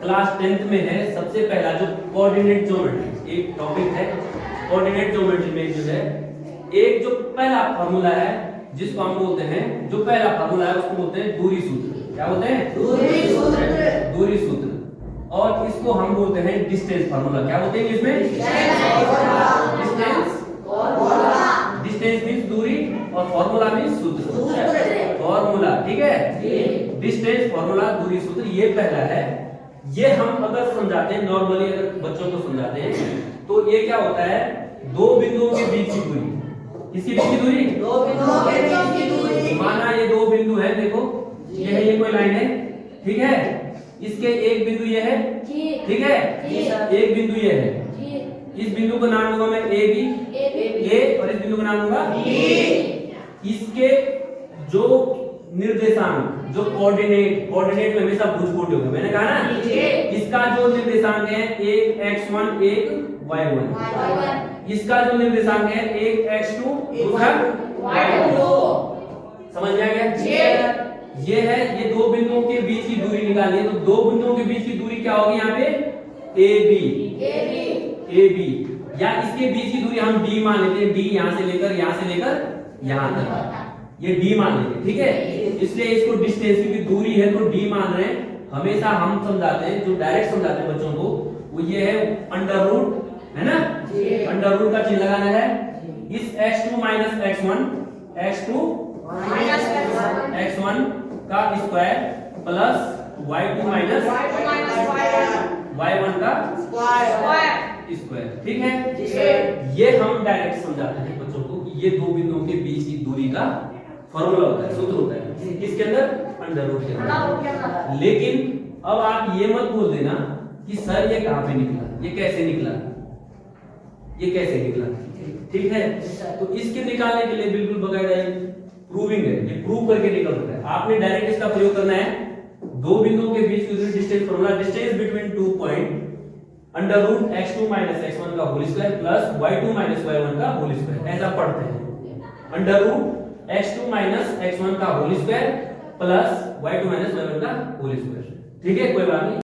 Class 10th में है सबसे पहला जो कोऑर्डिनेट ज्योमेट्री एक टॉपिक है। कोऑर्डिनेट ज्योमेट्री में जो है एक जो पहला फार्मूला है जिसको हम बोलते हैं, जो पहला फार्मूला है उसको बोलते हैं दूरी सूत्र। क्या बोलते हैं? दूरी सूत्र। दूरी सूत्र। और इसको हम बोलते हैं डिस्टेंस फार्मूला। क्या बोलते हैं इसमें? Distance formula. डिस्टेंस मींस दूरी और फार्मूला मींस सूत्र। फार्मूला, ठीक है। डिस्टेंस फार्मूला दूरी सूत्र ये पहला है। ये हम अगर समझाते हैं नॉर्मली, अगर बच्चों को समझाते हैं तो ये क्या होता है, दो बिंदुओं के बीच की दूरी। किसके बीच की दूरी? दो बिंदुओं के बीच की दूरी। माना ये दो बिंदु है, देखो ये है, ये कोई लाइन है, ठीक है। इसके एक बिंदु ये है, ठीक है, एक बिंदु ये है। इस बिंदु का नाम दूंगा मैं ए बी, ए, और इस बिंदु का नाम दूंगा बी। इसके जो निर्देशांक, जो कोऑर्डिनेट, कोऑर्डिनेट में हमेशा भुजकोटी होगा, मैंने कहा ना। इसका जो निर्देशांक है एक x1 एक y1, इसका जो निर्देशांक है एक x2 दूसरा y2। समझ में आ गया? ये है, ये दो बिंदुओं के बीच की दूरी निकाली है। तो दो बिंदुओं के बीच की दूरी क्या होगी यहाँ पे? ए बी, या इसके बीच की दूरी हम डी मान लेते हैं। डी यहाँ से लेकर यहाँ तक, ये डी मान लेंगे, ठीक है। इसलिए इसको डिस्टेंस, क्योंकि दूरी है तो डी मान रहे हैं। हमेशा हम समझाते हैं, जो डायरेक्ट समझाते हैं बच्चों को, वो ये है अंडर रूट, है ना। अंडर रूट का चिन्ह लगाना है। इस x2 minus x1, x2 minus x1 का square plus y2 minus y1 का स्क्वायर, ठीक है। ये हम डायरेक्ट समझाते हैं बच्चों को कि ये दो बिंदुओं के बीच की दूरी का फॉर्मूला होता है, सूत्र होता है। किसके अंदर? अंडर रूट के अंदर। लेकिन अब आप ये मत बोल देना कि सर ये कहां पे निकला, ये कैसे निकला, ये कैसे निकला, ठीक है। तो इसके निकालने के लिए बिल्कुल बकायदा प्रूविंग है, ये प्रूव करके निकल सकता है। आपने डायरेक्ट इसका प्रयोग करना है। दो बिंदुओं के बीच की दूरी distance formula, distance between two point under root x2 minus x1 का whole square plus y2 minus y1 का होल स्क्वायर, ऐसा पढ़ते हैं। Under root x2 minus x1 का whole square plus y2 minus y1 का होल स्क्वायर, ठीक है, कोई बात नहीं।